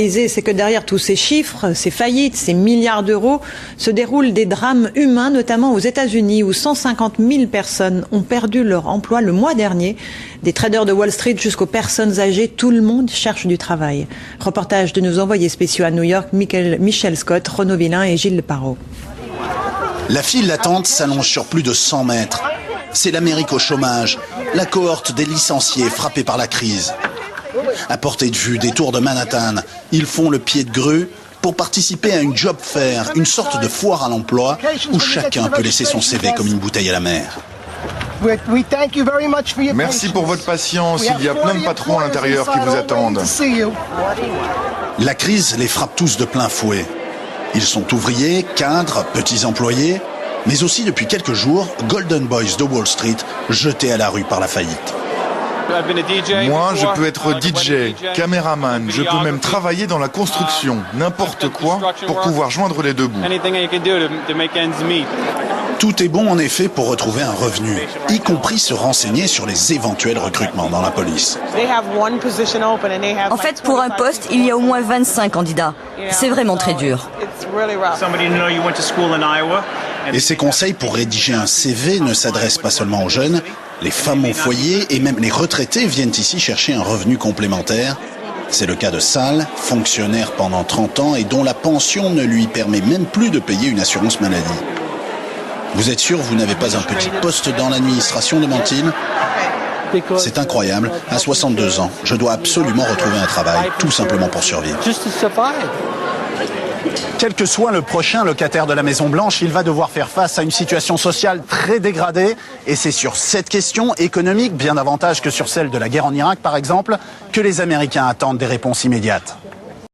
C'est que derrière tous ces chiffres, ces faillites, ces milliards d'euros, se déroulent des drames humains, notamment aux États-Unis, où 150 000 personnes ont perdu leur emploi le mois dernier. Des traders de Wall Street jusqu'aux personnes âgées, tout le monde cherche du travail. Reportage de nos envoyés spéciaux à New York, Michel Scott, Renaud Villain et Gilles Parot. La file d'attente s'allonge sur plus de 100 mètres. C'est l'Amérique au chômage, la cohorte des licenciés frappés par la crise. À portée de vue des tours de Manhattan, ils font le pied de grue pour participer à une job fair, une sorte de foire à l'emploi où chacun peut laisser son CV comme une bouteille à la mer. Merci pour votre patience, il y a plein de patrons à l'intérieur qui vous attendent. La crise les frappe tous de plein fouet. Ils sont ouvriers, cadres, petits employés, mais aussi depuis quelques jours, Golden Boys de Wall Street, jetés à la rue par la faillite. Moi, je peux être DJ, caméraman, je peux même travailler dans la construction, n'importe quoi, pour pouvoir joindre les deux bouts. Tout est bon en effet pour retrouver un revenu, y compris se renseigner sur les éventuels recrutements dans la police. En fait, pour un poste, il y a au moins 25 candidats. C'est vraiment très dur. Et ces conseils pour rédiger un CV ne s'adressent pas seulement aux jeunes. Les femmes au foyer et même les retraités viennent ici chercher un revenu complémentaire. C'est le cas de Sal, fonctionnaire pendant 30 ans et dont la pension ne lui permet même plus de payer une assurance maladie. Vous êtes sûr vous n'avez pas un petit poste dans l'administration, demande-t-il ? C'est incroyable, à 62 ans, je dois absolument retrouver un travail, tout simplement pour survivre. Quel que soit le prochain locataire de la Maison Blanche, il va devoir faire face à une situation sociale très dégradée. Et c'est sur cette question économique, bien davantage que sur celle de la guerre en Irak par exemple, que les Américains attendent des réponses immédiates.